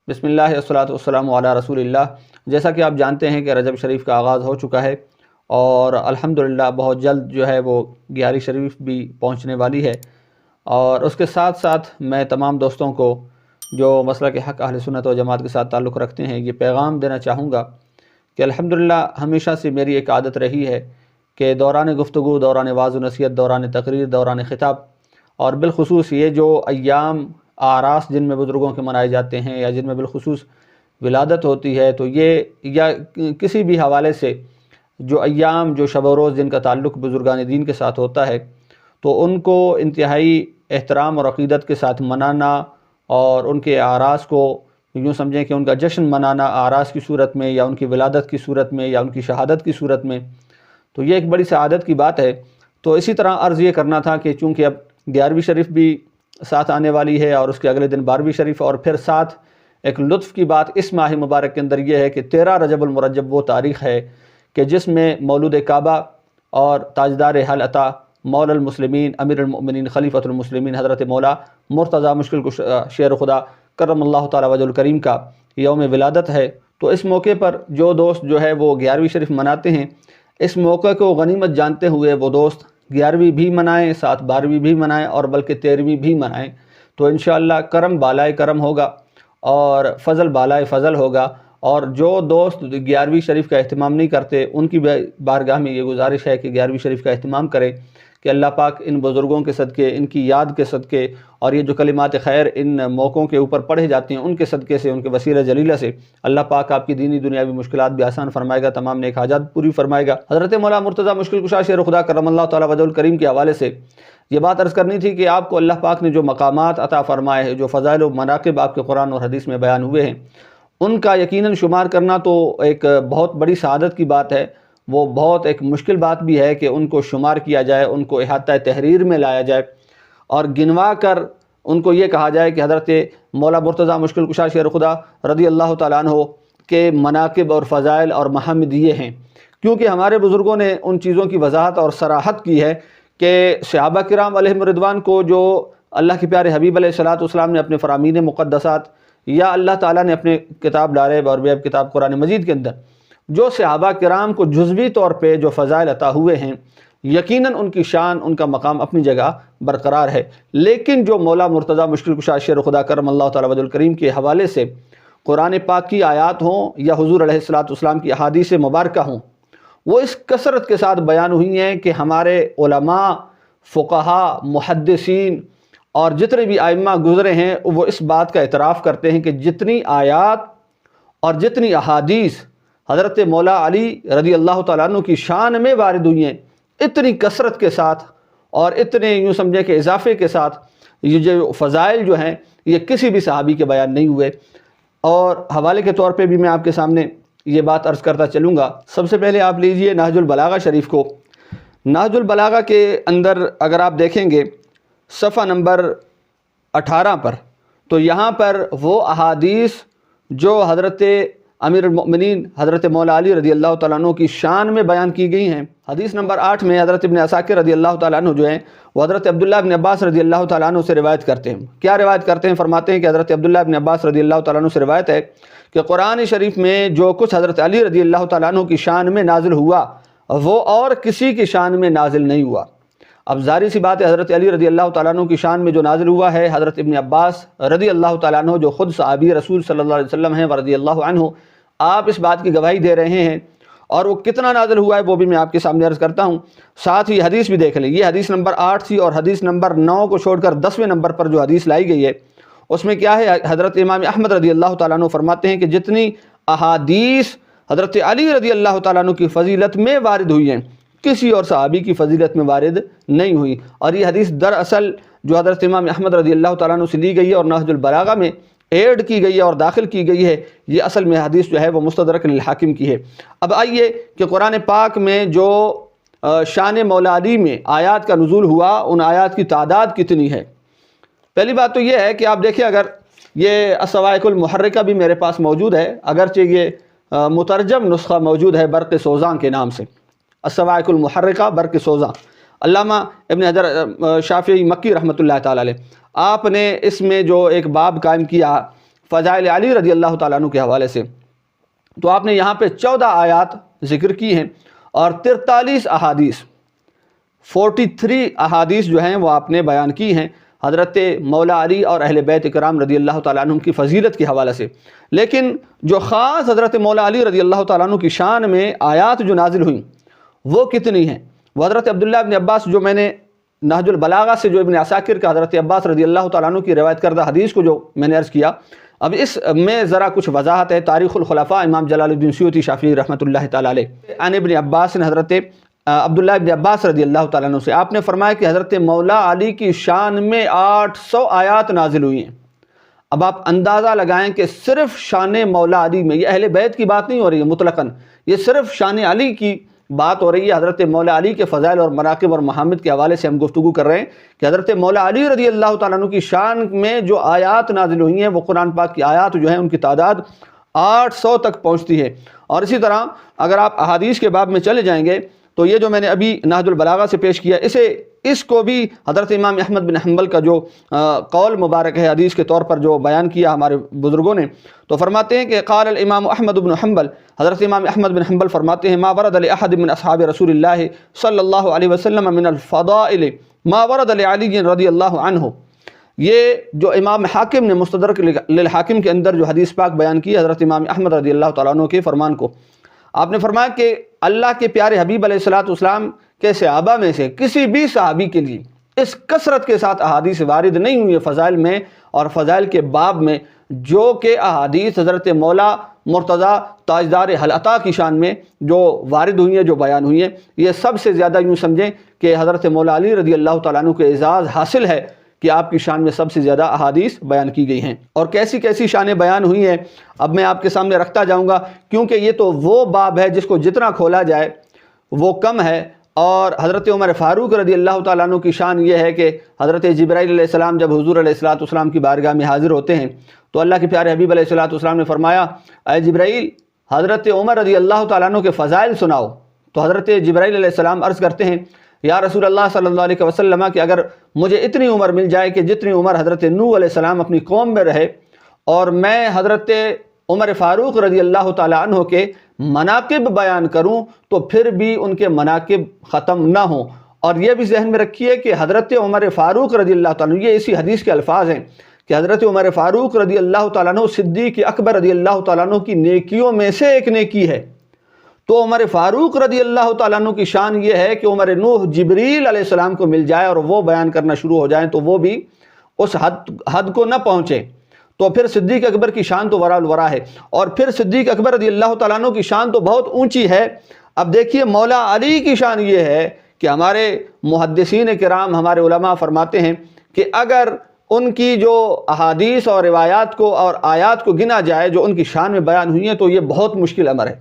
بسم اللہ والصلاۃ والسلام علی رسول اللہ۔ جیسا کہ آپ جانتے ہیں کہ رجب شریف کا آغاز ہو چکا ہے اور الحمدللہ بہت جلد جو ہے وہ 11 شریف بھی پہنچنے والی ہے، اور اس کے ساتھ ساتھ میں تمام دوستوں کو جو مسلک حق اہل سنت و جماعت کے ساتھ تعلق رکھتے ہیں یہ پیغام دینا چاہوں گا کہ الحمدللہ ہمیشہ سے میری ایک عادت رہی ہے کہ دوران گفتگو، دوران واعظ و نصیحت، دوران تقریر، دوران خطاب، اور بالخصوص یہ جو ایام آراس جن میں بزرگوں کے منائے جاتے ہیں یا جن میں بالخصوص ولادت ہوتی ہے، تو یہ یا کسی بھی حوالے سے جو ایام، جو شب و روز جن کا تعلق بزرگان دین کے ساتھ ہوتا ہے، تو ان کو انتہائی احترام اور عقیدت کے ساتھ منانا اور ان کے آراس کو یوں سمجھیں کہ ان کا جشن منانا آراس کی صورت میں یا ان کی ولادت کی صورت میں یا ان کی شہادت کی صورت میں، تو یہ ایک بڑی سعادت کی بات ہے۔ تو اسی طرح عرض یہ کرنا تھا کہ چونکہ اب 11ویں شریف بھی ساتھ آنے والی ہے اور اس کے اگلے دن 12ویں شریف، اور پھر ساتھ ایک لطف کی بات اس ماہ مبارک کے اندر یہ ہے کہ 13 رجب المرجب وہ تاریخ ہے کہ جس میں مولود کعبہ اور تاجدار حل عطا مولا المسلمین امیر المؤمنین خلیفۃ المسلمین حضرت مولا مرتضیٰ مشکل کشا شیر خدا کرم اللہ تعالی وجہ الکریم کا یوم ولادت ہے۔ تو اس موقع پر جو دوست جو ہے وہ 11ویں شریف مناتے ہیں، اس موقع کو غنیمت جانتے ہوئے وہ دوست 11ویں بھی منائیں، ساتھ 12ویں بھی منائیں اور بلکہ 13ویں بھی منائیں، تو انشاءاللہ کرم بالائے کرم ہوگا اور فضل بالائے فضل ہوگا۔ اور جو دوست 11ویں شریف کا اہتمام نہیں کرتے ان کی بارگاہ میں یہ گزارش ہے کہ 11ویں شریف کا اہتمام کریں کہ اللہ پاک ان بزرگوں کے صدقے، ان کی یاد کے صدقے، اور یہ جو کلمات خیر ان موقعوں کے اوپر پڑھے جاتے ہیں ان کے صدقے سے، ان کے وسیلہ جلیلہ سے اللہ پاک آپ کی دینی دنیاوی مشکلات بھی آسان فرمائے گا، تمام نیک حاجات پوری فرمائے گا۔ حضرت مولا مرتضیٰ مشکل کشا شیر خدا کرم اللہ تعالی وجہ الکریم کے حوالے سے یہ بات عرض کرنی تھی کہ آپ کو اللہ پاک نے جو مقامات عطا فرمائے ہیں، جو فضائل و مناقب آپ کے قرآن اور حدیث میں بیان ہوئے ہیں، ان کا یقیناً شمار کرنا تو ایک بہت بڑی سعادت کی بات ہے، وہ بہت ایک مشکل بات بھی ہے کہ ان کو شمار کیا جائے، ان کو احاطہ تحریر میں لایا جائے اور گنوا کر ان کو یہ کہا جائے کہ حضرت مولا مرتضیٰ مشکل کشا شیر خدا رضی اللہ تعالیٰ عنہ کے مناقب اور فضائل اور محامد یہ ہیں، کیونکہ ہمارے بزرگوں نے ان چیزوں کی وضاحت اور صراحت کی ہے کہ صحابہ کرام علیہم رضوان کو جو اللہ کے پیارے حبیب علیہ الصلوۃ والسلام نے اپنے فرامین مقدسات یا اللہ تعالیٰ نے اپنے کتاب لارب اور بیب کتاب قرآن مجید کے اندر جو صحابہ کرام کو جزوی طور پہ جو فضائل عطا ہوئے ہیں، یقیناً ان کی شان، ان کا مقام اپنی جگہ برقرار ہے، لیکن جو مولا مرتضیٰ مشکل کشا شیر خدا کرم اللہ تعالی وجہ الکریم کے حوالے سے قرآن پاک کی آیات ہوں یا حضور علیہ الصلوۃ والسلام کی احادیث مبارکہ ہوں، وہ اس کثرت کے ساتھ بیان ہوئی ہیں کہ ہمارے علماء، فقہاء، محدثین اور جتنے بھی ائمہ گزرے ہیں وہ اس بات کا اعتراف کرتے ہیں کہ جتنی آیات اور جتنی احادیث حضرت مولا علی رضی اللہ تعالیٰ عنہ کی شان میں وارد ہوئی ہیں، اتنی کثرت کے ساتھ اور اتنے یوں سمجھے کہ اضافے کے ساتھ یہ جو فضائل جو ہیں یہ کسی بھی صحابی کے بیان نہیں ہوئے۔ اور حوالے کے طور پہ بھی میں آپ کے سامنے یہ بات عرض کرتا چلوں گا۔ سب سے پہلے آپ لیجئے نہج البلاغہ شریف کو۔ نہج البلاغہ کے اندر اگر آپ دیکھیں گے صفحہ نمبر 18 پر، تو یہاں پر وہ احادیث جو حضرت امیر المؤمنین حضرت مولا علی رضی اللہ تعالیٰ عنہ کی شان میں بیان کی گئی ہیں۔ حدیث نمبر 8 میں حضرت ابن عساکر رضی اللہ تعالیٰ عنہ جو ہیں وہ حضرت عبداللہ ابن عباس رضی اللہ تعالیٰ عنہ سے روایت کرتے ہیں۔ کیا روایت کرتے ہیں؟ فرماتے ہیں کہ حضرت عبداللہ ابن عباس رضی اللہ تعالیٰ عنہ سے روایت ہے کہ قرآن شریف میں جو کچھ حضرت علی رضی اللہ تعالیٰ عنہ کی شان میں نازل ہوا وہ اور کسی کی شان میں نازل نہیں ہوا۔ اب ظاہر سی بات ہے حضرت علی رضی اللہ تعالیٰ عنہ کی شان میں جو نازل ہوا ہے، حضرت ابن عباس رضی اللہ تعالیٰ عنہ جو خود صحابی رسول صلی اللہ علیہ وسلم ہیں رضی اللہ عنہ، آپ اس بات کی گواہی دے رہے ہیں، اور وہ کتنا نازل ہوا ہے وہ بھی میں آپ کے سامنے عرض کرتا ہوں۔ ساتھ ہی حدیث بھی دیکھ لیں، یہ حدیث نمبر 8 تھی اور حدیث نمبر 9 کو چھوڑ کر 10ویں نمبر پر جو حدیث لائی گئی ہے اس میں کیا ہے؟ حضرت امام احمد رضی اللہ تعالیٰ عنہ فرماتے ہیں کہ جتنی احادیث حضرت علی رضی اللہ تعالیٰ عنہ کی فضیلت میں وارد ہوئی ہیں کسی اور صحابی کی فضیلت میں وارد نہیں ہوئی، اور یہ حدیث دراصل جو حضرت امام احمد رضی اللہ تعالیٰ عنہ سے لی گئی ہے اور نہج البلاغہ میں ایڈ کی گئی ہے اور داخل کی گئی ہے، یہ اصل میں حدیث جو ہے وہ مستدرک للحاکم کی ہے۔ اب آئیے کہ قرآن پاک میں جو شان مولا علی میں آیات کا نزول ہوا ان آیات کی تعداد کتنی ہے۔ پہلی بات تو یہ ہے کہ آپ دیکھیں، اگر یہ الصواعق المحرکہ بھی میرے پاس موجود ہے، اگرچہ یہ مترجم نسخہ موجود ہے برق سوزاں کے نام سے، الصواعق المحرکہ برق سوزاں، علامہ ابن حجر شافعی مکی رحمۃ اللہ تعالی علیہ، آپ نے اس میں جو ایک باب قائم کیا فضائل علی رضی اللہ تعالیٰ عنہ کے حوالے سے، تو آپ نے یہاں پہ 14 آیات ذکر کی ہیں اور 43 احادیث 43 احادیث جو ہیں وہ آپ نے بیان کی ہیں حضرت مولا علی اور اہل بیت کرام رضی اللہ تعالیٰ عنہ کی فضیلت کے حوالے سے۔ لیکن جو خاص حضرت مولا علی رضی اللہ تعالیٰ عنہ کی شان میں آیات جو نازل ہوئیں وہ کتنی ہیں؟ وہ حضرت عبداللہ ابن عباس، جو میں نے نہج البلاغہ سے جو ابن عساکر کا حضرت عباس رضی اللہ تعالیٰ عنہ کی روایت کردہ حدیث کو جو میں نے عرض کیا، اب اس میں ذرا کچھ وضاحت ہے۔ تاریخ الخلفاء امام جلال الدین سیوطی شافعی رحمۃ اللہ تعالیٰ علیہ، عن ابن عباس نے حضرت عبداللہ ابن عباس رضی اللہ تعالیٰ عنہ سے آپ نے فرمایا کہ حضرت مولا علی کی شان میں 800 آیات نازل ہوئی ہیں۔ اب آپ اندازہ لگائیں کہ صرف شان مولا علی میں، یہ اہل بیت کی بات نہیں ہو رہی ہے مطلقاً، یہ صرف شان علی کی بات ہو رہی ہے۔ حضرت مولا علی کے فضائل اور مناقب اور محامد کے حوالے سے ہم گفتگو کر رہے ہیں کہ حضرت مولا علی رضی اللہ تعالیٰ عنہ کی شان میں جو آیات نازل ہوئی ہیں وہ قرآن پاک کی آیات جو ہیں ان کی تعداد 800 تک پہنچتی ہے۔ اور اسی طرح اگر آپ احادیث کے باب میں چلے جائیں گے تو یہ جو میں نے ابھی نہج البلاغہ سے پیش کیا، اس کو بھی حضرت امام احمد بن حنبل کا جو قول مبارک ہے حدیث کے طور پر جو بیان کیا ہمارے بزرگوں نے، تو فرماتے ہیں کہ قال الامام احمد بن حنبل، حضرت امام احمد بن حنبل فرماتے ہیں ما ورد لاحد من اصحاب رسول اللہ صلی اللہ علیہ وسلم من الفضائل ما ورد لعلی رضی اللہ عنہ۔ یہ جو امام حاکم نے مستدرک للحاکم کے اندر جو حدیث پاک بیان کی حضرت امام احمد رضی اللہ تعالیٰ عنہ کے فرمان کو، آپ نے فرمایا کہ اللہ کے پیارے حبیب علیہ الصلوۃ والسلام کے صحابہ میں سے کسی بھی صحابی کے لیے اس کثرت کے ساتھ احادیث وارد نہیں ہوئی ہے فضائل میں اور فضائل کے باب میں، جو کہ احادیث حضرت مولا مرتضیٰ تاجدار حلعطا کی شان میں جو وارد ہوئی ہیں، جو بیان ہوئی ہیں، یہ سب سے زیادہ یوں سمجھیں کہ حضرت مولا علی رضی اللہ تعالیٰ عنہ کے اعزاز حاصل ہے کہ آپ کی شان میں سب سے زیادہ احادیث بیان کی گئی ہیں۔ اور کیسی کیسی شانیں بیان ہوئی ہیں اب میں آپ کے سامنے رکھتا جاؤں گا، کیونکہ یہ تو وہ باب ہے جس کو جتنا کھولا جائے وہ کم ہے۔ اور حضرت عمر فاروق رضی اللہ تعالیٰ عنہ کی شان یہ ہے کہ حضرت جبرائیل علیہ السلام جب حضور علیہ الصلوۃ والسلام کی بارگاہ میں حاضر ہوتے ہیں تو اللہ کے پیارے حبیب علیہ الصلوۃ والسلام نے فرمایا اے جبرائیل حضرت عمر رضی اللہ تعالیٰ عنہ کے فضائل سناؤ۔ تو حضرت جبرائیل علیہ السلام عرض کرتے ہیں یا رسول اللہ صلی اللہ علیہ وسلم کہ اگر مجھے اتنی عمر مل جائے کہ جتنی عمر حضرت نوح علیہ السلام اپنی قوم میں رہے، اور میں حضرت عمر فاروق رضی اللہ تعالیٰ عنہ کے مناقب بیان کروں تو پھر بھی ان کے مناقب ختم نہ ہوں۔ اور یہ بھی ذہن میں رکھیے کہ حضرت عمر فاروق رضی اللہ تعالیٰ عنہ، یہ اسی حدیث کے الفاظ ہیں کہ حضرت عمر فاروق رضی اللہ تعالیٰ عنہ صدیق اکبر رضی اللہ تعالیٰ عنہ کی نیکیوں میں سے ایک نیکی ہے۔ تو عمر فاروق رضی اللہ تعالیٰ عنہ کی شان یہ ہے کہ عمر نوح جبریل علیہ السلام کو مل جائے اور وہ بیان کرنا شروع ہو جائیں تو وہ بھی اس حد کو نہ پہنچے، تو پھر صدیق اکبر کی شان تو ورا الورا ہے، اور پھر صدیق اکبر رضی اللہ تعالیٰ عنہ کی شان تو بہت اونچی ہے۔ اب دیکھیے مولا علی کی شان یہ ہے کہ ہمارے محدثین کرام، ہمارے علماء فرماتے ہیں کہ اگر ان کی جو احادیث اور روایات کو اور آیات کو گنا جائے جو ان کی شان میں بیان ہوئی ہیں تو یہ بہت مشکل امر ہے،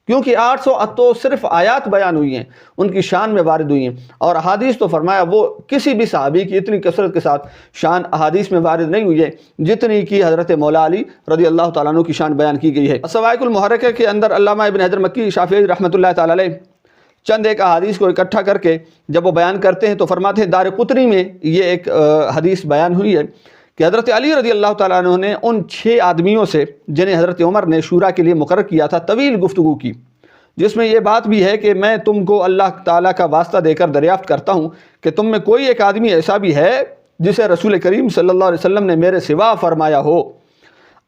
کیونکہ 800 تو صرف آیات بیان ہوئی ہیں، ان کی شان میں وارد ہوئی ہیں، اور احادیث تو فرمایا وہ کسی بھی صحابی کی اتنی کثرت کے ساتھ شان احادیث میں وارد نہیں ہوئی ہے جتنی کی حضرت مولا علی رضی اللہ تعالیٰ عنہ کی شان بیان کی گئی ہے۔ الصواعق المحرکہ کے اندر علامہ ابن حجر مکی شافعی رحمۃ اللہ تعالیٰ علیہ چند ایک احادیث کو اکٹھا کر کے جب وہ بیان کرتے ہیں تو فرماتے ہیں دارقطنی میں یہ ایک حدیث بیان ہوئی ہے کہ حضرت علی رضی اللہ تعالیٰ عنہ نے ان 6 آدمیوں سے جنہیں حضرت عمر نے شورا کے لیے مقرر کیا تھا طویل گفتگو کی، جس میں یہ بات بھی ہے کہ میں تم کو اللہ تعالیٰ کا واسطہ دے کر دریافت کرتا ہوں کہ تم میں کوئی ایک آدمی ایسا بھی ہے جسے رسول کریم صلی اللہ علیہ وسلم نے میرے سوا فرمایا ہو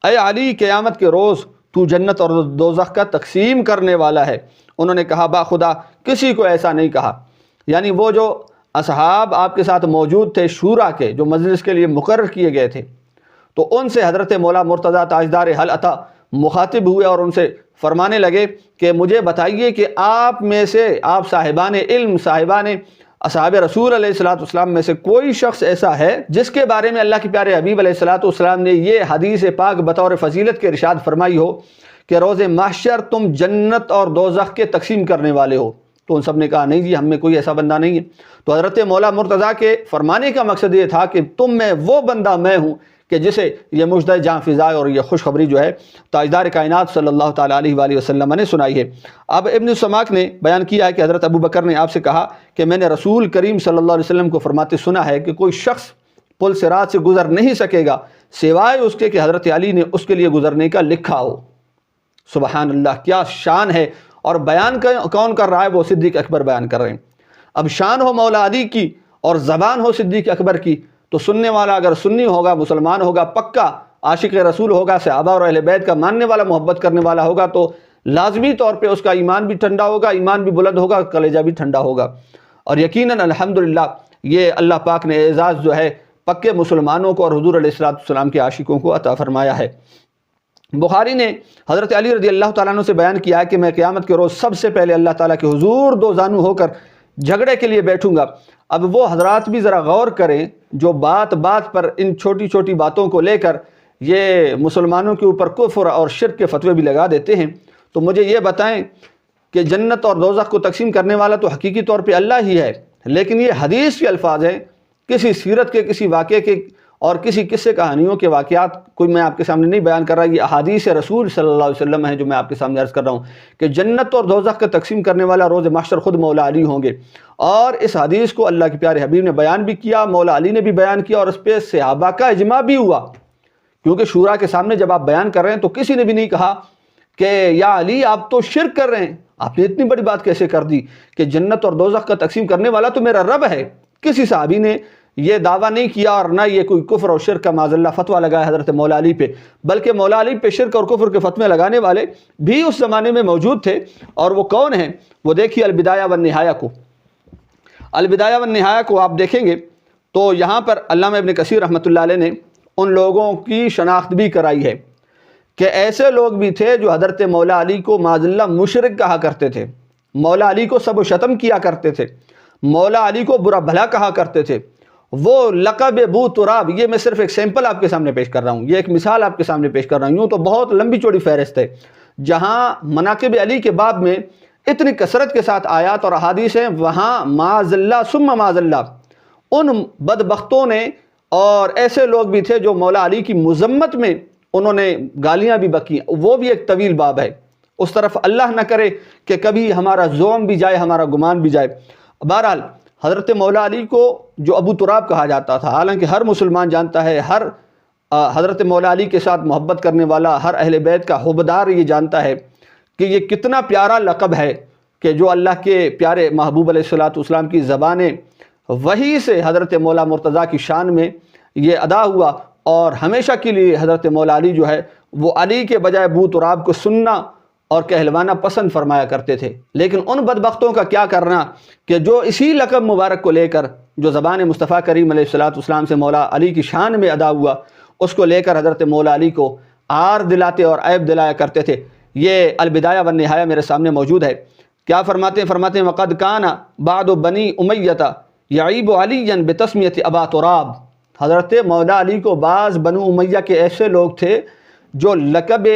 اے علی قیامت کے روز تو جنت اور دوزخ کا تقسیم کرنے والا ہے۔ انہوں نے کہا با خدا کسی کو ایسا نہیں کہا، یعنی وہ جو اصحاب آپ کے ساتھ موجود تھے شورا کے جو مجلس کے لیے مقرر کیے گئے تھے، تو ان سے حضرت مولا مرتضیٰ تاجدار حلعطا مخاطب ہوئے اور ان سے فرمانے لگے کہ مجھے بتائیے کہ آپ میں سے، آپ صاحبان علم، صاحبان اصحاب رسول علیہ الصلوۃ والسلام میں سے کوئی شخص ایسا ہے جس کے بارے میں اللہ کے پیارے حبیب علیہ الصلوۃ والسلام نے یہ حدیث پاک بطور فضیلت کے ارشاد فرمائی ہو کہ روز محشر تم جنت اور دوزخ کے تقسیم کرنے والے ہو؟ تو ان سب نے کہا نہیں جی ہم میں کوئی ایسا بندہ نہیں ہے۔ تو حضرت مولا مرتضیٰ کے فرمانے کا مقصد یہ تھا کہ تم میں وہ بندہ میں ہوں کہ جسے یہ مجدہ جاں فضائے اور یہ خوشخبری جو ہے تاجدار کائنات صلی اللہ تعالیٰ علیہ وآلہ وسلم نے سنائی ہے۔ اب ابن سماک نے بیان کیا ہے کہ حضرت ابو بکر نے آپ سے کہا کہ میں نے رسول کریم صلی اللہ علیہ وسلم کو فرماتے سنا ہے کہ کوئی شخص پل صراط سے گزر نہیں سکے گا سوائے اس کے کہ حضرت علی نے اس کے لیے گزرنے کا لکھا ہو۔ سبحان اللہ، کیا شان ہے! اور بیان کون کر رہا ہے؟ وہ صدیق اکبر بیان کر رہے ہیں۔ اب شان ہو مولا علی کی اور زبان ہو صدیق اکبر کی، تو سننے والا اگر سنی ہوگا، مسلمان ہوگا، پکا عاشق رسول ہوگا، صحابہ اور اہل بیت کا ماننے والا، محبت کرنے والا ہوگا، تو لازمی طور پہ اس کا ایمان بھی ٹھنڈا ہوگا، ایمان بھی بلند ہوگا، کلیجہ بھی ٹھنڈا ہوگا۔ اور یقیناً الحمدللہ یہ اللہ پاک نے اعزاز جو ہے پکے مسلمانوں کو اور حضور علیہ السلام کے عاشقوں کو عطا فرمایا ہے۔ بخاری نے حضرت علی رضی اللہ تعالیٰ عنہ سے بیان کیا ہے کہ میں قیامت کے روز سب سے پہلے اللہ تعالیٰ کے حضور دو زانو ہو کر جھگڑے کے لیے بیٹھوں گا۔ اب وہ حضرات بھی ذرا غور کریں جو بات بات پر ان چھوٹی چھوٹی باتوں کو لے کر یہ مسلمانوں کے اوپر کفر اور شرک کے فتوے بھی لگا دیتے ہیں، تو مجھے یہ بتائیں کہ جنت اور دوزخ کو تقسیم کرنے والا تو حقیقی طور پہ اللہ ہی ہے، لیکن یہ حدیث کے الفاظ ہیں، کسی سیرت کے، کسی واقعے کے اور کسی قصے کہانیوں کے واقعات کوئی میں آپ کے سامنے نہیں بیان کر رہا، یہ احادیث رسول صلی اللہ علیہ وسلم ہیں جو میں آپ کے سامنے عرض کر رہا ہوں کہ جنت اور دوزخ کا تقسیم کرنے والا روز محشر خود مولا علی ہوں گے۔ اور اس حدیث کو اللہ کے پیارے حبیب نے بیان بھی کیا، مولا علی نے بھی بیان کیا، اور اس پہ صحابہ کا اجماع بھی ہوا، کیونکہ شورا کے سامنے جب آپ بیان کر رہے ہیں تو کسی نے بھی نہیں کہا کہ یا علی آپ تو شرک کر رہے ہیں، آپ نے اتنی بڑی بات کیسے کر دی کہ جنت اور دوزخ کا تقسیم کرنے والا تو میرا رب ہے۔ کسی صحابی نے یہ دعویٰ نہیں کیا اور نہ یہ کوئی کفر اور شرک کا معاذ اللہ فتویٰ لگایا حضرت مولا علی پہ، بلکہ مولا علی پہ شرک اور کفر کے فتوے لگانے والے بھی اس زمانے میں موجود تھے۔ اور وہ کون ہیں؟ وہ دیکھیے البدایہ والنہایہ کو، البدایہ والنہایہ کو آپ دیکھیں گے تو یہاں پر علامہ ابن کثیر رحمۃ اللہ علیہ نے ان لوگوں کی شناخت بھی کرائی ہے کہ ایسے لوگ بھی تھے جو حضرت مولا علی کو معاذ اللہ مشرک کہا کرتے تھے، مولا علی کو سب و شتم کیا کرتے تھے، مولا علی کو برا بھلا کہا کرتے تھے۔ وہ لقب ابو تراب، یہ میں صرف ایک سیمپل آپ کے سامنے پیش کر رہا ہوں، یہ ایک مثال آپ کے سامنے پیش کر رہا ہوں، یوں تو بہت لمبی چوڑی فہرست ہے جہاں مناقب علی کے باب میں اتنی کثرت کے ساتھ آیات اور احادیث ہیں، وہاں معاذ اللہ ثم معاذ اللہ ان بدبختوں نے اور ایسے لوگ بھی تھے جو مولا علی کی مذمت میں انہوں نے گالیاں بھی بکیں، وہ بھی ایک طویل باب ہے، اس طرف اللہ نہ کرے کہ کبھی ہمارا زوم بھی جائے، ہمارا گمان بھی جائے۔ بہرحال حضرت مولا علی کو جو ابو تراب کہا جاتا تھا، حالانکہ ہر مسلمان جانتا ہے، ہر حضرت مولا علی کے ساتھ محبت کرنے والا، ہر اہل بیت کا حبدار یہ جانتا ہے کہ یہ کتنا پیارا لقب ہے کہ جو اللہ کے پیارے محبوب علیہ السلام کی زبان وحی سے حضرت مولا مرتضیٰ کی شان میں یہ ادا ہوا، اور ہمیشہ کے لیے حضرت مولا علی جو ہے وہ علی کے بجائے ابو تراب کو سننا اور کہلوانا پسند فرمایا کرتے تھے۔ لیکن ان بدبختوں کا کیا کرنا کہ جو اسی لقب مبارک کو لے کر جو زبان مصطفیٰ کریم علیہ السلام سے مولا علی کی شان میں ادا ہوا، اس کو لے کر حضرت مولا علی کو عار دلاتے اور عیب دلایا کرتے تھے۔ یہ البدایہ والنہایہ میرے سامنے موجود ہے۔ کیا فرماتے ہیں وَقَدْ كَانَ بَعْدُ بَنِي أُمَيَّةَ يَعِيبُ عَلِيًّا بِتَسْمِيَةِ أَبَا تُرَاب، حضرت مولا علی کو بعض بنو امیہ کے ایسے لوگ تھے جو لقب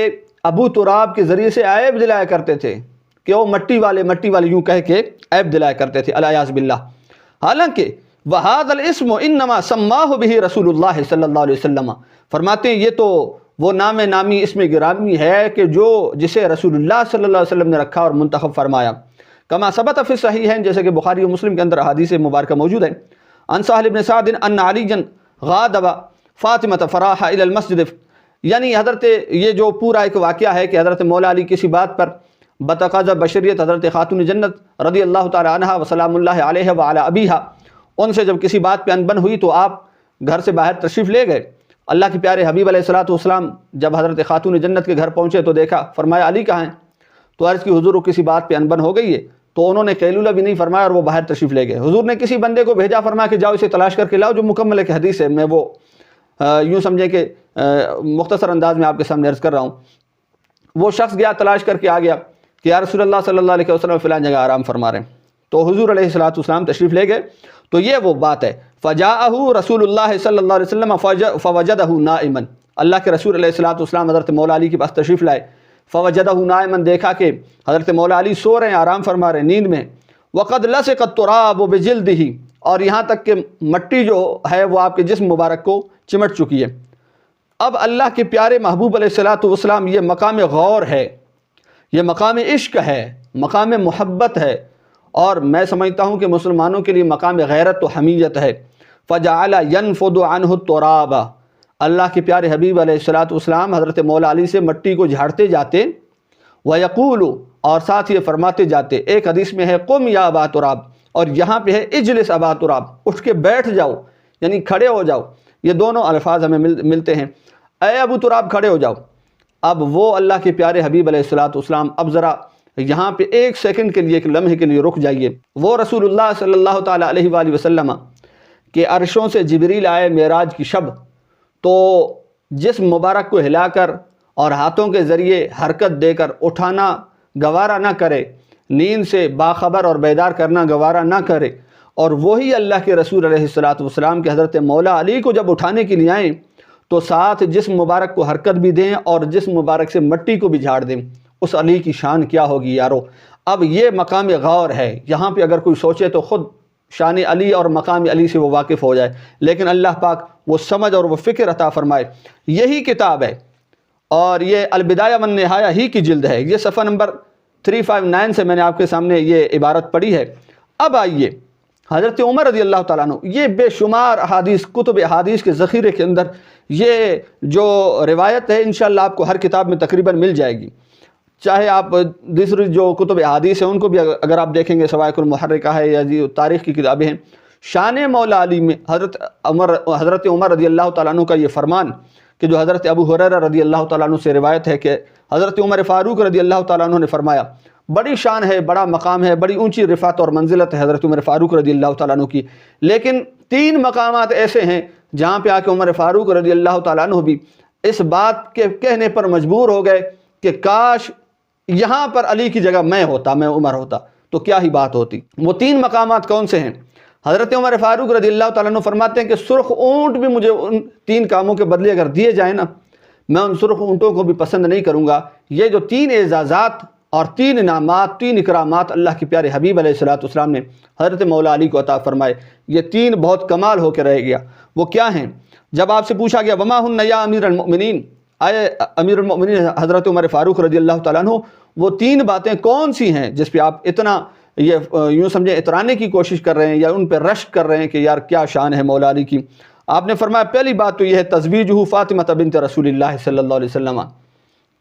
ابو تراب کے ذریعے سے عیب دلایا کرتے تھے کہ وہ مٹی والے یوں کہہ کے عیب دلایا کرتے تھے، العیاذ باللہ۔ حالانکہ وَهَذَا الْإِسْمُ إِنَّمَا سَمَّاهُ بِهِ رسول اللہ صلی اللہ علیہ وسلم، فرماتے ہیں یہ تو وہ نام نامی اسم گرامی ہے کہ جسے رسول اللہ صلی اللہ علیہ وسلم نے رکھا اور منتخب فرمایا، کما ثبت فی الصحیحین، جیسے کہ بخاری و مسلم کے اندر احادیث مبارکہ موجود ہیں۔ عن سہل بن سعد ان علیٰ غاضب فاطمہ فراح الی المسجد، یعنی حضرت یہ جو پورا ایک واقعہ ہے کہ حضرت مولا علی کسی بات پر بتقاضا بشریت حضرت خاتون جنت رضی اللہ تعالی عنہا وسلام اللہ علیہ وعلی ابیہا، ان سے جب کسی بات پہ انبن ہوئی تو آپ گھر سے باہر تشریف لے گئے۔ اللہ کے پیارے حبیب علیہ السلام جب حضرت خاتون جنت کے گھر پہنچے تو دیکھا، فرمایا علی کہاں ہیں؟ تو عرض کی حضور کسی بات پہ انبن ہو گئی ہے، تو انہوں نے قیلولہ بھی نہیں فرمایا اور وہ باہر تشریف لے گئے۔ حضور نے کسی بندے کو بھیجا، فرمایا کہ جاؤ اسے تلاش کر کے لاؤ، جو مکمل ایک حدیث ہے، میں وہ یوں سمجھیں کہ مختصر انداز میں آپ کے سامنے عرض کر رہا ہوں۔ وہ شخص گیا، تلاش کر کے آ گیا کہ یا رسول اللہ صلی اللہ علیہ وسلم فلاں جگہ آرام فرما رہے ہیں، تو حضور علیہ السلام تشریف لے گئے۔ تو یہ وہ بات ہے، فجاءہ رسول اللہ صلی اللہ علیہ وسلم فوجدہ نائما، اللہ کے رسول علیہ السلام حضرت مولا علی کے پاس تشریف لائے، فوجدہ نائما، دیکھا کہ حضرت مولا علی سو رہے ہیں، آرام فرما رہے ہیں، نیند میں، وقد لصق التراب بجلدہ، اور یہاں تک کہ مٹی جو ہے وہ آپ کے جسم مبارک کو چمٹ چکی ہے۔ اب اللہ کے پیارے محبوب علیہ السلام، یہ مقام غور ہے، یہ مقام عشق ہے، مقام محبت ہے، اور میں سمجھتا ہوں کہ مسلمانوں کے لیے مقام غیرت و حمیت ہے۔ فجعل ينفض عنه التراب، اللہ کے پیارے حبیب علیہ الصلوۃ والسلام حضرت مولا علی سے مٹی کو جھاڑتے جاتے، ویقول، اور ساتھ یہ فرماتے جاتے، ایک حدیث میں ہے قم یا ابا تراب، اور یہاں پہ ہے اجلس ابا تراب، اٹھ کے بیٹھ جاؤ، یعنی کھڑے ہو جاؤ، یہ دونوں الفاظ ہمیں ملتے ہیں، اے ابو تراب کھڑے ہو جاؤ۔ اب وہ اللہ کے پیارے حبیب علیہ الصلوۃ والسلام، اب ذرا یہاں پہ ایک سیکنڈ کے لیے، ایک لمحے کے لیے رک جائیے۔ وہ رسول اللہ صلی اللہ تعالیٰ علیہ وآلہ وسلم کہ عرشوں سے جبریل آئے معراج کی شب، تو جسم مبارک کو ہلا کر اور ہاتھوں کے ذریعے حرکت دے کر اٹھانا گوارا نہ کرے، نیند سے باخبر اور بیدار کرنا گوارا نہ کرے، اور وہی اللہ کے رسول علیہ الصلوۃ والسلام کے حضرت مولا علی کو جب اٹھانے کے لیے آئیں تو ساتھ جسم مبارک کو حرکت بھی دیں اور جسم مبارک سے مٹی کو بھی جھاڑ دیں۔ اس علی کی شان کیا ہوگی یارو! اب یہ مقام غور ہے، یہاں پہ اگر کوئی سوچے تو خود شان علی اور مقام علی سے وہ واقف ہو جائے، لیکن اللہ پاک وہ سمجھ اور وہ فکر عطا فرمائے۔ یہی کتاب ہے، اور یہ البدایہ والنہایہ ہی کی جلد ہے، یہ صفحہ نمبر 359 سے میں نے آپ کے سامنے یہ عبارت پڑھی ہے۔ اب آئیے حضرت عمر رضی اللہ تعالیٰ عنہ، یہ بے شمار احادیث، کتب احادیث کے ذخیرے کے اندر یہ جو روایت ہے انشاءاللہ آپ کو ہر کتاب میں تقریباً مل جائے گی، چاہے آپ دوسری جو کتب احادیث ہیں ان کو بھی اگر آپ دیکھیں گے، سوائق المحرکہ ہے یا جو تاریخ کی کتابیں ہیں، شان مولا علی میں حضرت عمر رضی اللہ تعالیٰ عنہ کا یہ فرمان کہ جو حضرت ابو ہریرہ رضی اللہ تعالیٰ عنہ سے روایت ہے کہ حضرت عمر فاروق رضی اللہ تعالیٰ عنہ نے فرمایا، بڑی شان ہے، بڑا مقام ہے، بڑی اونچی رفعت اور منزلت ہے حضرت عمر فاروق رضی اللہ تعالیٰ عنہ کی، لیکن 3 مقامات ایسے ہیں جہاں پہ آ کے عمر فاروق رضی اللہ تعالیٰ عنہ بھی اس بات کے کہنے پر مجبور ہو گئے کہ کاش یہاں پر علی کی جگہ میں ہوتا، میں عمر ہوتا تو کیا ہی بات ہوتی۔ وہ 3 مقامات کون سے ہیں؟ حضرت عمر فاروق رضی اللہ تعالیٰ عنہ فرماتے ہیں کہ سرخ اونٹ بھی مجھے ان 3 کاموں کے بدلے اگر دیے جائیں نا، میں ان سرخ اونٹوں کو بھی پسند نہیں کروں گا۔ یہ جو 3 اعزازات اور 3 انعامات، 3 اکرامات اللہ کے پیارے حبیب علیہ الصلوۃ والسلام نے حضرت مولا علی کو عطا فرمائے، یہ 3 بہت کمال ہو کے رہ گیا۔ وہ کیا ہیں؟ جب آپ سے پوچھا گیا وما ہن یا امیر المؤمنین، آئے امیر المؤمنین حضرت عمر فاروق رضی اللہ تعالیٰ عنہ، وہ 3 باتیں کون سی ہیں جس پہ آپ اتنا یہ یوں سمجھیں اترانے کی کوشش کر رہے ہیں یا ان پہ رشک کر رہے ہیں کہ یار کیا شان ہے مولا علی کی؟ آپ نے فرمایا پہلی بات تو یہ ہے تزویجہ فاطمہ بنت رسول اللہ صلی اللہ علیہ وسلم،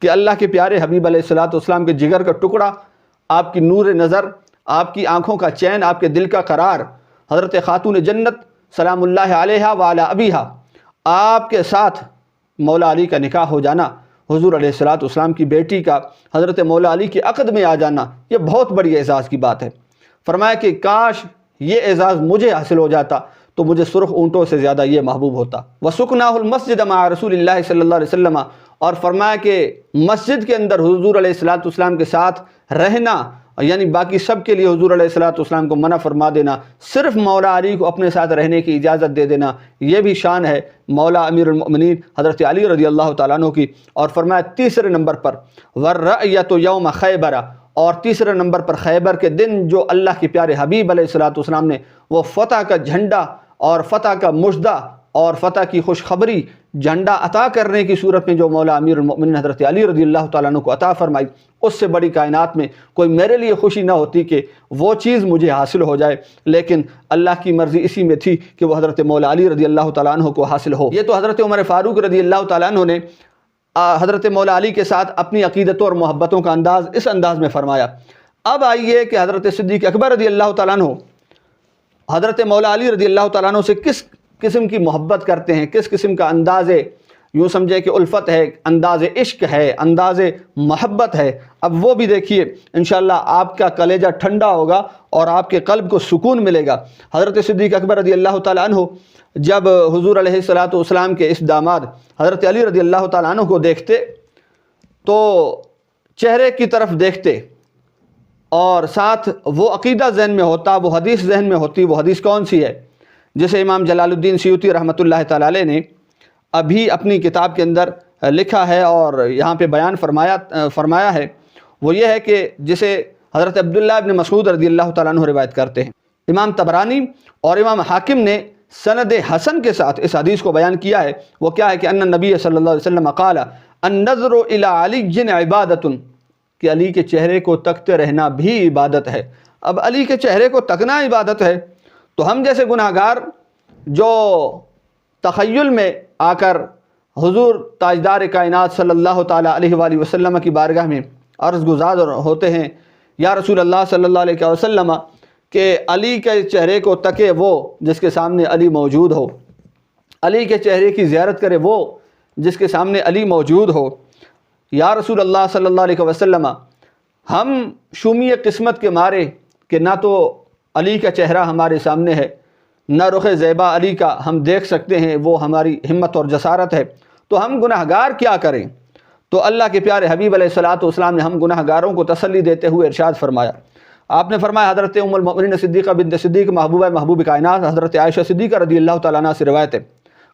کہ اللہ کے پیارے حبیب علیہ الصلوۃ والسلام کے جگر کا ٹکڑا، آپ کی نور نظر، آپ کی آنکھوں کا چین، آپ کے دل کا قرار، حضرت خاتون جنت سلام اللہ علیہا وعلی ابیہا، آپ کے ساتھ مولا علی کا نکاح ہو جانا، حضور علیہ الصلوۃ والسلام کی بیٹی کا حضرت مولا علی کے عقد میں آ جانا، یہ بہت بڑی اعزاز کی بات ہے۔ فرمایا کہ کاش یہ اعزاز مجھے حاصل ہو جاتا تو مجھے سرخ اونٹوں سے زیادہ یہ محبوب ہوتا۔ وَسُكْنَاهُ الْمَسْجِدَ مَعَ رسول اللہ صلی اللہ علیہ وسلم، اور فرمایا کہ مسجد کے اندر حضور علیہ الصلوۃ والسلام کے ساتھ رہنا، یعنی باقی سب کے لیے حضور علیہ الصلوۃ والسلام کو منع فرما دینا، صرف مولا علی کو اپنے ساتھ رہنے کی اجازت دے دینا، یہ بھی شان ہے مولا امیر المؤمنین حضرت علی رضی اللہ تعالیٰ عنہ کی۔ اور فرمایا تیسرے نمبر پر وَالرَّأْيَةُ يَوْمَ خَيْبَرَ، اور تیسرے نمبر پر خیبر کے دن جو اللہ کے پیارے حبیب علیہ الصلوۃ والسلام نے وہ فتح کا جھنڈا اور فتح کا مژدہ اور فتح کی خوشخبری جھنڈا عطا کرنے کی صورت میں جو مولا امیر المؤمنین حضرت علی رضی اللہ تعالیٰ عنہ کو عطا فرمائی، اس سے بڑی کائنات میں کوئی میرے لیے خوشی نہ ہوتی کہ وہ چیز مجھے حاصل ہو جائے، لیکن اللہ کی مرضی اسی میں تھی کہ وہ حضرت مولا علی رضی اللہ تعالیٰ عنہ کو حاصل ہو۔ یہ تو حضرت عمر فاروق رضی اللہ تعالیٰ عنہ نے حضرت مولا علی کے ساتھ اپنی عقیدتوں اور محبتوں کا انداز اس انداز میں فرمایا۔ اب آئیے کہ حضرت صدیق اکبر رضی اللہ تعالیٰ عنہ حضرت مولا علی رضی اللہ تعالیٰ عنہ سے کس قسم کی محبت کرتے ہیں، کس قسم کا انداز یوں سمجھے کہ الفت ہے، انداز عشق ہے، انداز محبت ہے۔ اب وہ بھی دیکھیے انشاءاللہ آپ کا کلیجہ ٹھنڈا ہوگا اور آپ کے قلب کو سکون ملے گا۔ حضرت صدیق اکبر رضی اللہ تعالیٰ عنہ جب حضور علیہ الصلوۃ والسلام کے اس داماد حضرت علی رضی اللہ تعالیٰ عنہ کو دیکھتے تو چہرے کی طرف دیکھتے اور ساتھ وہ عقیدہ ذہن میں ہوتا، وہ حدیث ذہن میں ہوتی۔ وہ حدیث کون سی ہے جسے امام جلال الدین سیوطی رحمۃ اللہ تعالیٰ علیہ نے ابھی اپنی کتاب کے اندر لکھا ہے اور یہاں پہ بیان فرمایا ہے؟ وہ یہ ہے کہ جسے حضرت عبداللہ ابن مسعود رضی اللہ تعالیٰ عنہ روایت کرتے ہیں۔ امام طبرانی اور امام حاکم نے سند حسن کے ساتھ اس حدیث کو بیان کیا ہے۔ وہ کیا ہے کہ ان نبی صلی اللہ علیہ وسلم قال النظر الى علی عبادت، کہ علی کے چہرے کو تکتے رہنا بھی عبادت ہے۔ اب علی کے چہرے کو تکنا عبادت ہے تو ہم جیسے گناہگار جو تخیل میں آ کر حضور تاجدار کائنات صلی اللہ تعالیٰ علیہ وآلہ وسلم کی بارگاہ میں عرض گزار ہوتے ہیں، یا رسول اللہ صلی اللہ علیہ وسلم کہ علی کے چہرے کو تکے وہ جس کے سامنے علی موجود ہو، علی کے چہرے کی زیارت کرے وہ جس کے سامنے علی موجود ہو۔ یا رسول اللہ صلی اللہ علیہ وسلم ہم شومی قسمت کے مارے کہ نہ تو علی کا چہرہ ہمارے سامنے ہے، نہ رخ زیبا علی کا ہم دیکھ سکتے ہیں، وہ ہماری ہمت اور جسارت ہے، تو ہم گناہگار کیا کریں؟ تو اللہ کے پیارے حبیب علیہ الصلوۃ والسلام نے ہم گناہگاروں کو تسلی دیتے ہوئے ارشاد فرمایا، آپ نے فرمایا، حضرت ام المؤمنین صدیقہ بنت صدیق محبوب کائنات حضرت عائشہ صدیقہ رضی اللہ تعالیٰ عنہ سے روایت ہے،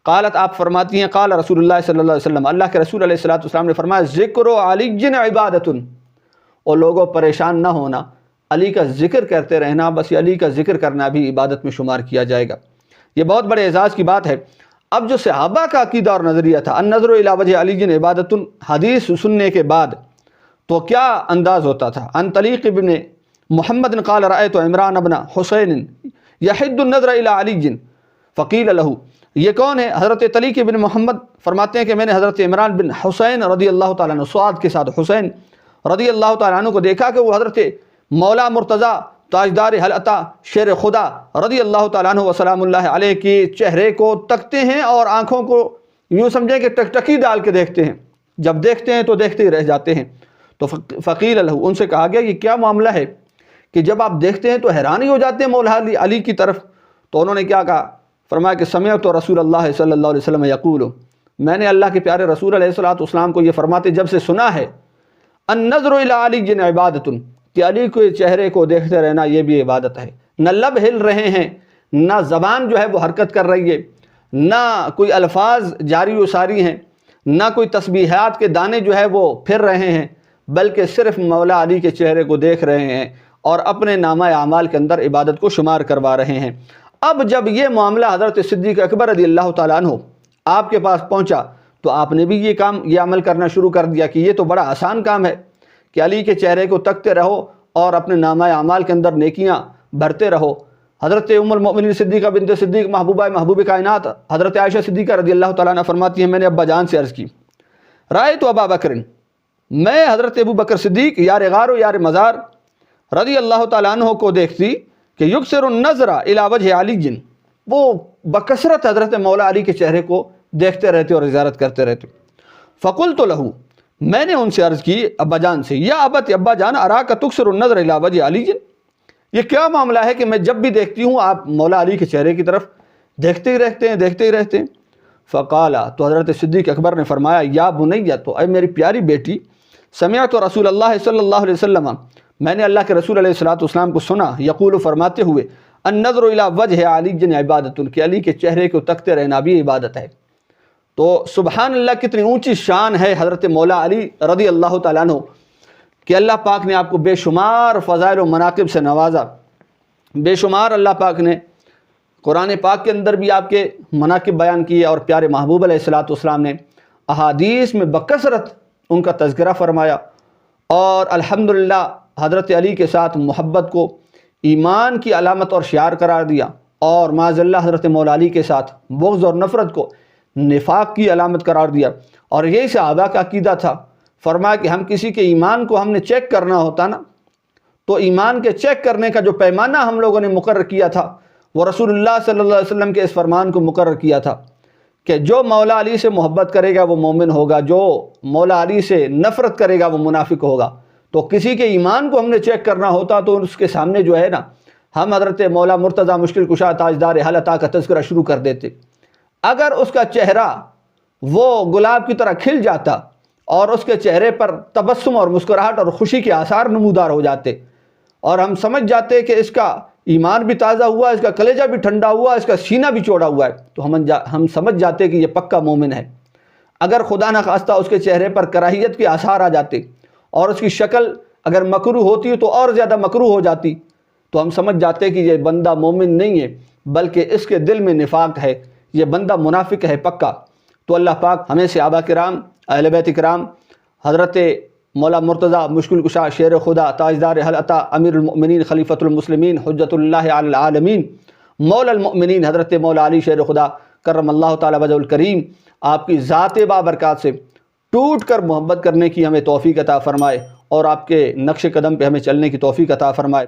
قالت، آپ فرماتی ہیں، قال رسول اللہ صلی اللہ علیہ وسلم، اللہ کے رسول علیہ الصلوۃ والسلام نے فرمایا، ذکر علی عبادۃ، اور لوگوں پریشان نہ ہونا، علی کا ذکر کرتے رہنا، بس علی کا ذکر کرنا بھی عبادت میں شمار کیا جائے گا۔ یہ بہت بڑے اعزاز کی بات ہے۔ اب جو صحابہ کا عقیدہ اور نظریہ تھا، النظر الی وجہ علی عبادۃ، حدیث سننے کے بعد تو کیا انداز ہوتا تھا؟ عن طلیق ابن محمد قال رأیت عمران بن حسین یحد النظر الی علی فقیل له، یہ کون ہے؟ حضرت طلیق ابن محمد فرماتے ہیں کہ میں نے حضرت عمران بن حسین رضی اللہ تعالیٰ عنہ، سعاد کے ساتھ حسین رضی اللہ تعالیٰ عنہ کو دیکھا کہ وہ حضرت مولا مرتضیٰ تاجدار حلعتہ شیر خدا رضی اللہ تعالیٰ عنہ وسلام اللہ علیہ کی چہرے کو تکتے ہیں اور آنکھوں کو یوں سمجھیں کہ ٹکٹکی ڈال کے دیکھتے ہیں، جب دیکھتے ہیں تو دیکھتے ہی رہ جاتے ہیں۔ تو فقیل له، ان سے کہا گیا یہ کیا معاملہ ہے کہ جب آپ دیکھتے ہیں تو حیران ہی ہو جاتے ہیں مولا علی کی طرف؟ تو انہوں نے کیا کہا؟ فرمایا کہ سمعت رسول اللہ صلی اللہ علیہ وسلم یقول، میں نے اللہ کے پیارے رسول علیہ الصلوۃ والسلام کو یہ فرماتے جب سے سنا ہے، النظر الی علی عبادۃ، کہ علی کے چہرے کو دیکھتے رہنا یہ بھی عبادت ہے۔ نہ لب ہل رہے ہیں، نہ زبان جو ہے وہ حرکت کر رہی ہے، نہ کوئی الفاظ جاری و ساری ہیں، نہ کوئی تسبیحات کے دانے جو ہے وہ پھر رہے ہیں، بلکہ صرف مولا علی کے چہرے کو دیکھ رہے ہیں اور اپنے نامہ اعمال کے اندر عبادت کو شمار کروا رہے ہیں۔ اب جب یہ معاملہ حضرت صدیق اکبر رضی اللہ تعالیٰ عنہ آپ کے پاس پہنچا تو آپ نے بھی یہ عمل کرنا شروع کر دیا کہ یہ تو بڑا آسان کام ہے کہ علی کے چہرے کو تکتے رہو اور اپنے نامہ اعمال کے اندر نیکیاں بھرتے رہو۔ حضرت ام المؤمنین صدیقہ بنت صدیق محبوب کائنات حضرت عائشہ صدیقہ رضی اللہ تعالیٰ عنہ فرماتی ہیں، میں نے ابا جان سے عرض کی، رأیت ابا بکر، میں حضرت ابو بکر صدیق یار غار و یار مزار رضی اللہ تعالیٰ عنہ کو دیکھتی کہ یکسر النظر الی وجہ علی، وہ بکثرت حضرت مولا علی کے چہرے کو دیکھتے رہتے اور زیارت کرتے رہتے۔ فقلت لہ، میں نے ان سے عرض کی ابا جان سے، یا ابت، ابا جان، اراک تکسر النظر الی وجہ علی، یہ کیا معاملہ ہے کہ میں جب بھی دیکھتی ہوں آپ مولا علی کے چہرے کی طرف دیکھتے ہی رہتے ہیں۔ فقالا، تو حضرت صدیق اکبر نے فرمایا، یا بنیہ، تو اے میری پیاری بیٹی، سمعت رسول اللہ صلی اللہ علیہ وسلم، میں نے اللہ کے رسول علیہ الصلوۃ والسلام کو سنا، یقول، فرماتے ہوئے، النظر الی وجہ علی عبادۃ، کہ علی کے چہرے کو تکتے رہنا بھی عبادت ہے۔ تو سبحان اللہ، کتنی اونچی شان ہے حضرت مولا علی رضی اللہ تعالیٰ عنہ کہ اللہ پاک نے آپ کو بے شمار فضائل و مناقب سے نوازا، بے شمار اللہ پاک نے قرآن پاک کے اندر بھی آپ کے مناقب بیان کیے، اور پیارے محبوب علیہ الصلوۃ والسلام نے احادیث میں بکثرت ان کا تذکرہ فرمایا، اور الحمدللہ حضرت علی کے ساتھ محبت کو ایمان کی علامت اور شعار قرار دیا، اور معاذ اللہ حضرت مولا علی کے ساتھ بغض اور نفرت کو نفاق کی علامت قرار دیا۔ اور یہی صحابہ کا عقیدہ تھا۔ فرمایا کہ ہم کسی کے ایمان کو ہم نے چیک کرنا ہوتا نا، تو ایمان کے چیک کرنے کا جو پیمانہ ہم لوگوں نے مقرر کیا تھا، وہ رسول اللہ صلی اللہ علیہ وسلم کے اس فرمان کو مقرر کیا تھا کہ جو مولا علی سے محبت کرے گا وہ مومن ہوگا، جو مولا علی سے نفرت کرے گا وہ منافق ہوگا۔ تو کسی کے ایمان کو ہم نے چیک کرنا ہوتا تو اس کے سامنے جو ہے نا، ہم حضرت مولا مرتضیٰ مشکل کشا تاجدار حلعتہ کا تذکرہ شروع کر دیتے۔ اگر اس کا چہرہ وہ گلاب کی طرح کھل جاتا اور اس کے چہرے پر تبسم اور مسکراہٹ اور خوشی کے آثار نمودار ہو جاتے، اور ہم سمجھ جاتے کہ اس کا ایمان بھی تازہ ہوا، اس کا کلیجہ بھی ٹھنڈا ہوا، اس کا سینہ بھی چوڑا ہوا ہے، تو ہم سمجھ جاتے کہ یہ پکا مومن ہے۔ اگر خدا نخواستہ اس کے چہرے پر کراہیت کے آثار آ جاتے اور اس کی شکل اگر مکروہ ہوتی تو اور زیادہ مکروہ ہو جاتی، تو ہم سمجھ جاتے کہ یہ بندہ مومن نہیں ہے، بلکہ اس کے دل میں نفاق ہے، یہ بندہ منافق ہے پکا۔ تو اللہ پاک ہمیں صحابہ کرام، اہل بیت کرام، حضرت مولا مرتضیٰ مشکل کشا شیر خدا تاجدار حلعتہ امیر المؤمنین خلیفۃ المسلمین حجت اللہ علی العالمین مولا المؤمنین حضرت مولا علی شیر خدا کرم اللہ تعالیٰ وجہ الکریم آپ کی ذات بابرکات سے ٹوٹ کر محبت کرنے کی ہمیں توفیق عطا فرمائے اور آپ کے نقش قدم پہ ہمیں چلنے کی توفیق عطا فرمائے۔